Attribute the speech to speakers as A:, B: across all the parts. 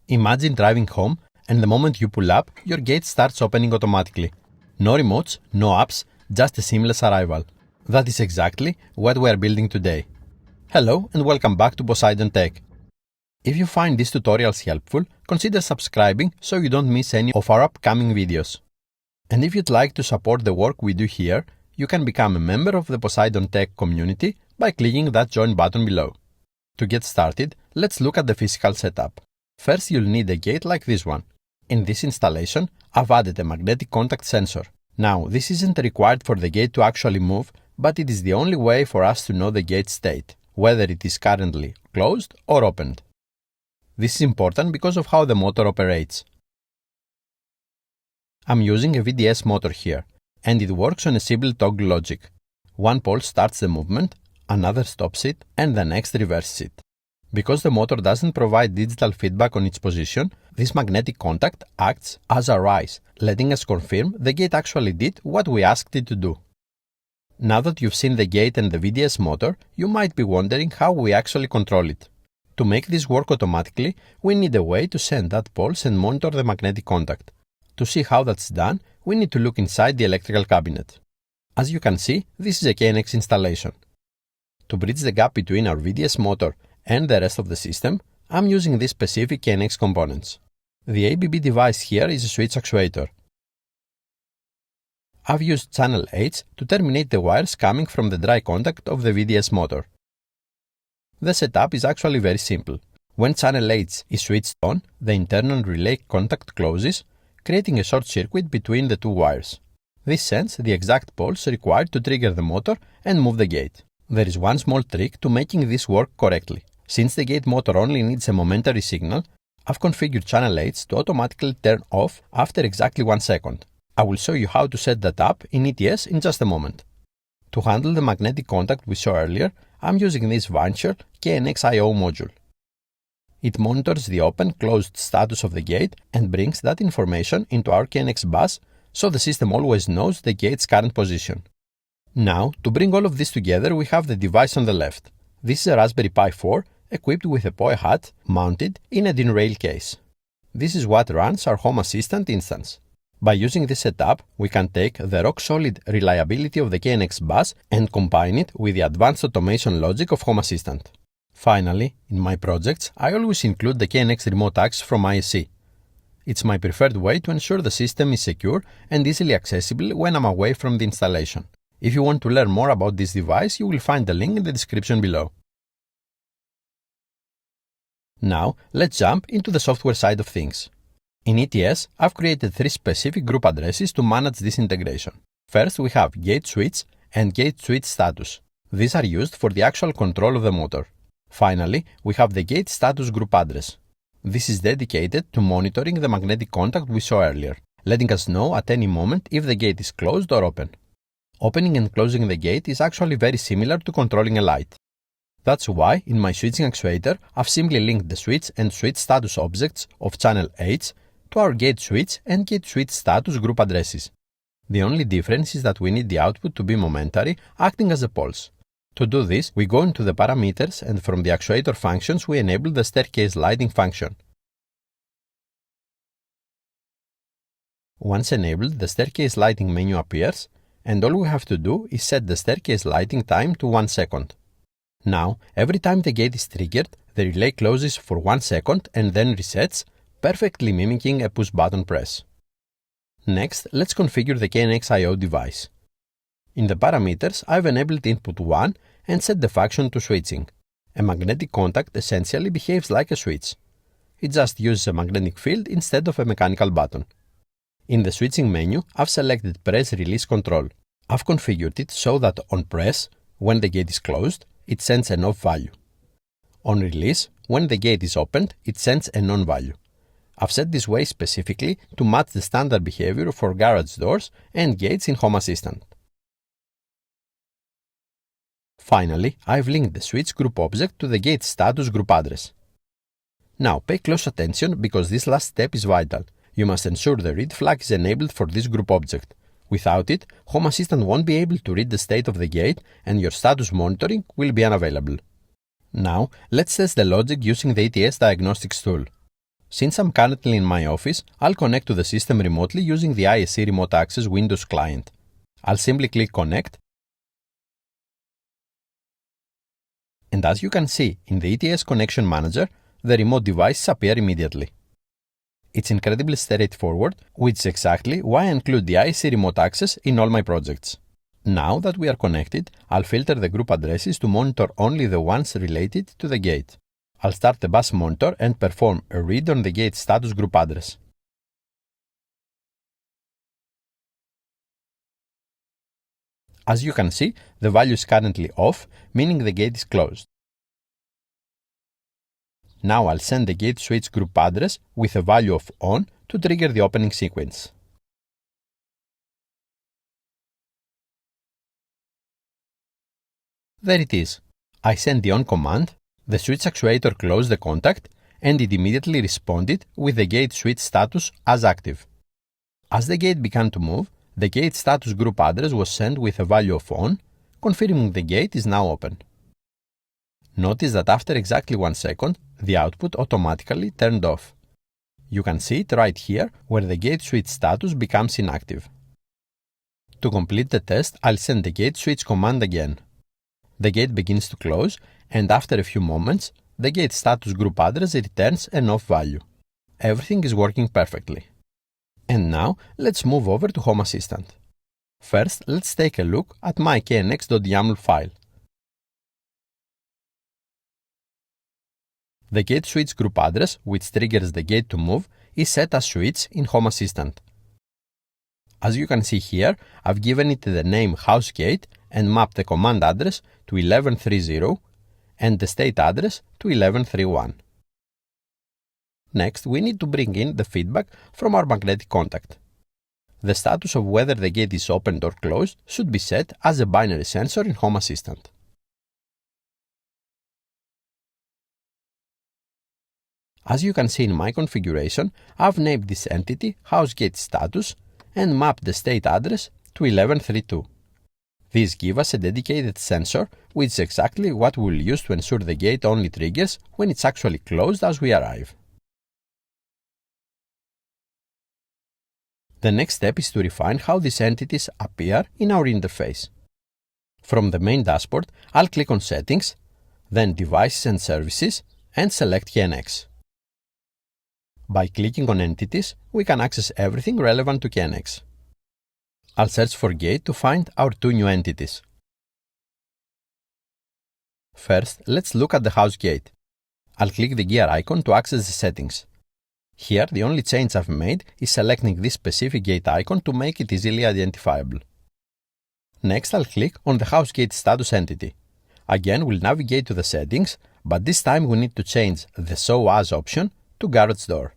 A: Imagine driving home and the moment you pull up, your gate starts opening automatically. No remotes, no apps, just a seamless arrival. That is exactly what we are building today. Hello and welcome back to Poseidwn Tech. If you find these tutorials helpful, consider subscribing so you don't miss any of our upcoming videos. And if you'd like to support the work we do here, you can become a member of the Poseidwn Tech community by clicking that join button below. To get started, let's look at the physical setup. First, you'll need a gate like this one. In this installation, I've added a magnetic contact sensor. Now, this isn't required for the gate to actually move, but it is the only way for us to know the gate state, whether it is currently closed or opened. This is important because of how the motor operates. I'm using a VDS motor here, and it works on a simple toggle logic. One pole starts the movement, another stops it, and the next reverses it. Because the motor doesn't provide digital feedback on its position, this magnetic contact acts as a rise, letting us confirm the gate actually did what we asked it to do. Now that you've seen the gate and the VDS motor, you might be wondering how we actually control it. To make this work automatically, we need a way to send that pulse and monitor the magnetic contact. To see how that's done, we need to look inside the electrical cabinet. As you can see, this is a KNX installation. To bridge the gap between our VDS motor and the rest of the system, I'm using these specific KNX components. The ABB device here is a switch actuator. I've used channel H to terminate the wires coming from the dry contact of the VDS motor. The setup is actually very simple. When channel H is switched on, the internal relay contact closes, creating a short circuit between the two wires. This sends the exact pulse required to trigger the motor and move the gate. There is one small trick to making this work correctly. Since the gate motor only needs a momentary signal, I've configured channel H to automatically turn off after exactly 1 second. I will show you how to set that up in ETS in just a moment. To handle the magnetic contact we saw earlier, I'm using this Venture knx.yaml module. It monitors the open-closed status of the gate and brings that information into our KNX bus so the system always knows the gate's current position. Now, to bring all of this together, we have the device on the left. This is a Raspberry Pi 4 equipped with a PoE Hat mounted in a DIN rail case. This is what runs our Home Assistant instance. By using this setup, we can take the rock-solid reliability of the KNX bus and combine it with the advanced automation logic of Home Assistant. Finally, in my projects, I always include the KNX remote access from ISC. It's my preferred way to ensure the system is secure and easily accessible when I'm away from the installation. If you want to learn more about this device, you will find the link in the description below. Now, let's jump into the software side of things. In ETS, I've created 3 specific group addresses to manage this integration. First, we have gate switch and gate switch status. These are used for the actual control of the motor. Finally, we have the gate status group address. This is dedicated to monitoring the magnetic contact we saw earlier, letting us know at any moment if the gate is closed or open. Opening and closing the gate is actually very similar to controlling a light. That's why, in my switching actuator, I've simply linked the switch and switch status objects of channel H to our gate switch and gate switch status group addresses. The only difference is that we need the output to be momentary, acting as a pulse. To do this, we go into the parameters and from the actuator functions we enable the staircase lighting function. Once enabled, the staircase lighting menu appears, and all we have to do is set the staircase lighting time to 1 second. Now, every time the gate is triggered, the relay closes for 1 second and then resets, perfectly mimicking a push-button press. Next, let's configure the KNX.io device. In the parameters, I've enabled input 1 and set the function to switching. A magnetic contact essentially behaves like a switch. It just uses a magnetic field instead of a mechanical button. In the switching menu, I've selected press release control. I've configured it so that on press, when the gate is closed, it sends an off value. On release, when the gate is opened, it sends an on value. I've set this way specifically to match the standard behavior for garage doors and gates in Home Assistant. Finally, I've linked the switch group object to the gate status group address. Now pay close attention because this last step is vital. You must ensure the read flag is enabled for this group object. Without it, Home Assistant won't be able to read the state of the gate and your status monitoring will be unavailable. Now, let's test the logic using the ETS Diagnostics tool. Since I'm currently in my office, I'll connect to the system remotely using the ISE Remote Access Windows client. I'll simply click Connect, and as you can see in the ETS Connection Manager, the remote devices appear immediately. It's incredibly straightforward, which is exactly why I include the ISE Remote Access in all my projects. Now that we are connected, I'll filter the group addresses to monitor only the ones related to the gate. I'll start the bus monitor and perform a read on the gate status group address. As you can see, the value is currently off, meaning the gate is closed. Now I'll send the gate switch group address with a value of on to trigger the opening sequence. There it is. I sent the on command, the switch actuator closed the contact, and it immediately responded with the gate switch status as active. As the gate began to move, the gate status group address was sent with a value of on, confirming the gate is now open. Notice that after exactly 1 second, the output automatically turned off. You can see it right here where the gate switch status becomes inactive. To complete the test, I'll send the gate switch command again. The gate begins to close, and after a few moments, the gate status group address returns an off value. Everything is working perfectly. And now, let's move over to Home Assistant. First, let's take a look at my knx.yaml file. The gate switch group address, which triggers the gate to move, is set as switch in Home Assistant. As you can see here, I've given it the name HouseGate and mapped the command address to 1130 and the state address to 1131. Next, we need to bring in the feedback from our magnetic contact. The status of whether the gate is opened or closed should be set as a binary sensor in Home Assistant. As you can see in my configuration, I've named this entity HouseGate status and mapped the state address to 1132. These give us a dedicated sensor, which is exactly what we'll use to ensure the gate only triggers when it's actually closed as we arrive. The next step is to refine how these entities appear in our interface. From the main dashboard, I'll click on Settings, then Devices and Services, and select KNX. By clicking on Entities, we can access everything relevant to KNX. I'll search for Gate to find our 2 new entities. First, let's look at the house gate. I'll click the gear icon to access the settings. Here, the only change I've made is selecting this specific gate icon to make it easily identifiable. Next, I'll click on the house gate status entity. Again, we'll navigate to the settings, but this time we need to change the Show As option to Garage Door.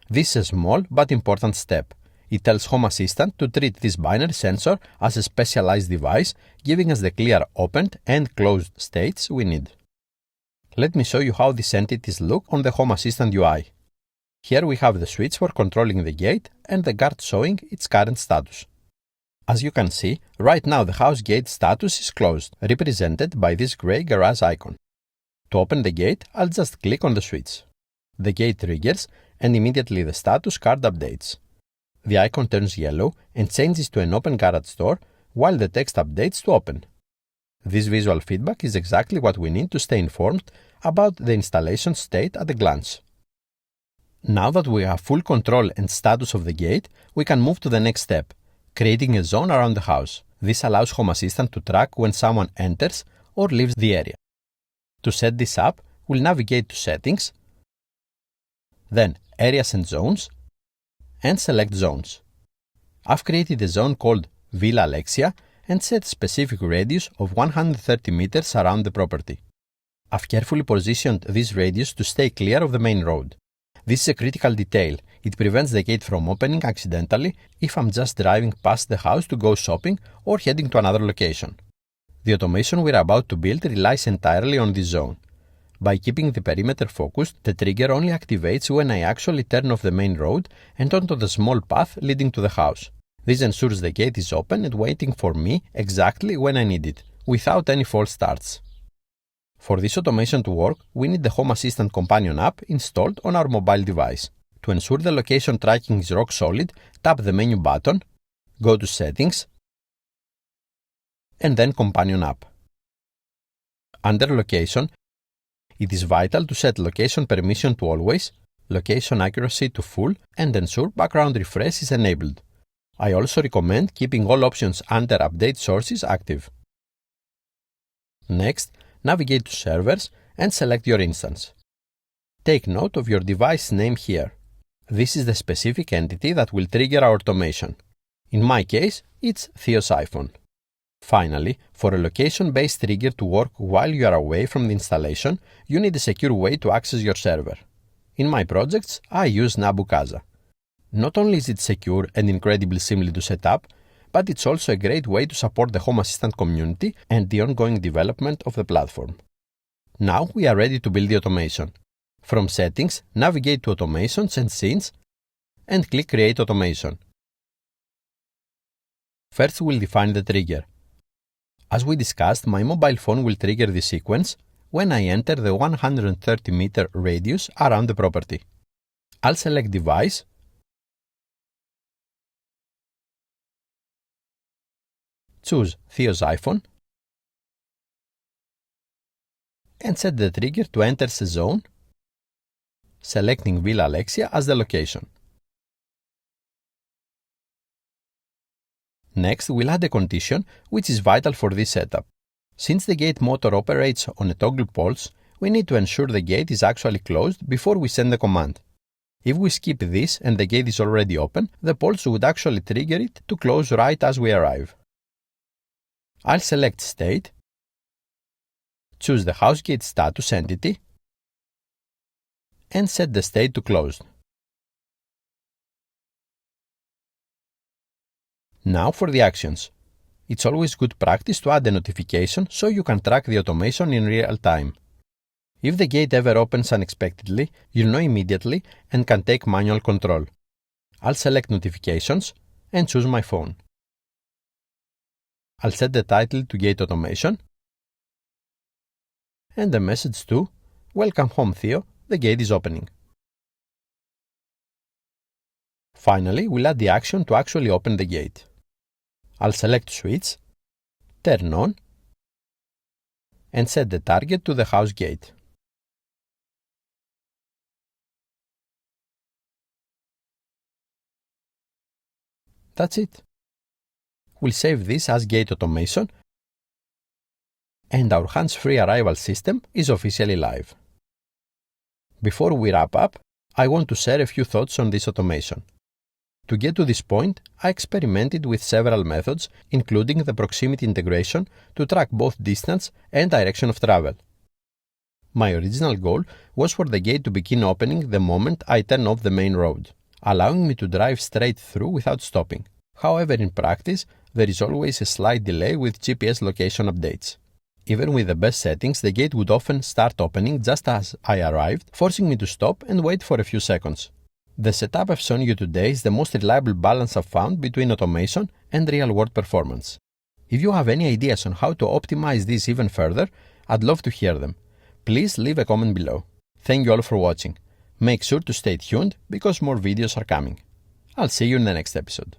A: This is a small but important step. It tells Home Assistant to treat this binary sensor as a specialized device, giving us the clear opened and closed states we need. Let me show you how these entities look on the Home Assistant UI. Here we have the switch for controlling the gate and the guard showing its current status. As you can see, right now the house gate status is closed, represented by this grey garage icon. To open the gate, I'll just click on the switch. The gate triggers and immediately the status card updates. The icon turns yellow and changes to an open garage door while the text updates to open. This visual feedback is exactly what we need to stay informed about the installation state at a glance. Now that we have full control and status of the gate, we can move to the next step, creating a zone around the house. This allows Home Assistant to track when someone enters or leaves the area. To set this up, we'll navigate to Settings, then Areas and Zones, and select Zones. I've created a zone called Villa Alexia and set a specific radius of 130 meters around the property. I've carefully positioned this radius to stay clear of the main road. This is a critical detail. It prevents the gate from opening accidentally if I'm just driving past the house to go shopping or heading to another location. The automation we're about to build relies entirely on this zone. By keeping the perimeter focused, the trigger only activates when I actually turn off the main road and onto the small path leading to the house. This ensures the gate is open and waiting for me exactly when I need it, without any false starts. For this automation to work, we need the Home Assistant companion app installed on our mobile device. To ensure the location tracking is rock solid, tap the menu button, go to Settings, and then Companion app. Under Location, it is vital to set location permission to always, location accuracy to full, and ensure background refresh is enabled. I also recommend keeping all options under Update Sources active. Next, navigate to Servers and select your instance. Take note of your device name here. This is the specific entity that will trigger our automation. In my case, it's Theo's iPhone. Finally, for a location-based trigger to work while you are away from the installation, you need a secure way to access your server. In my projects, I use Nabu-Casa. Not only is it secure and incredibly simple to set up, but it's also a great way to support the Home Assistant community and the ongoing development of the platform. Now we are ready to build the automation. From Settings, navigate to Automations and Scenes, and click Create Automation. First, we'll define the trigger. As we discussed, my mobile phone will trigger the sequence when I enter the 130-meter radius around the property. I'll select Device, choose Theo's iPhone, and set the trigger to enter the zone, selecting Villa Alexia as the location. Next, we'll add a condition which is vital for this setup. Since the gate motor operates on a toggle pulse, we need to ensure the gate is actually closed before we send the command. If we skip this and the gate is already open, the pulse would actually trigger it to close right as we arrive. I'll select State, choose the house gate status entity, and set the state to closed. Now for the actions. It's always good practice to add a notification so you can track the automation in real time. If the gate ever opens unexpectedly, you'll know immediately and can take manual control. I'll select Notifications and choose my phone. I'll set the title to Gate Automation and the message to Welcome home, Theo, the gate is opening. Finally, we'll add the action to actually open the gate. I'll select Switch, Turn on, and set the target to the house gate. That's it. We'll save this as Gate Automation, and our hands-free arrival system is officially live. Before we wrap up, I want to share a few thoughts on this automation. To get to this point, I experimented with several methods, including the proximity integration to track both distance and direction of travel. My original goal was for the gate to begin opening the moment I turn off the main road, allowing me to drive straight through without stopping. However, in practice, there is always a slight delay with GPS location updates. Even with the best settings, the gate would often start opening just as I arrived, forcing me to stop and wait for a few seconds. The setup I've shown you today is the most reliable balance I've found between automation and real-world performance. If you have any ideas on how to optimize this even further, I'd love to hear them. Please leave a comment below. Thank you all for watching. Make sure to stay tuned because more videos are coming. I'll see you in the next episode.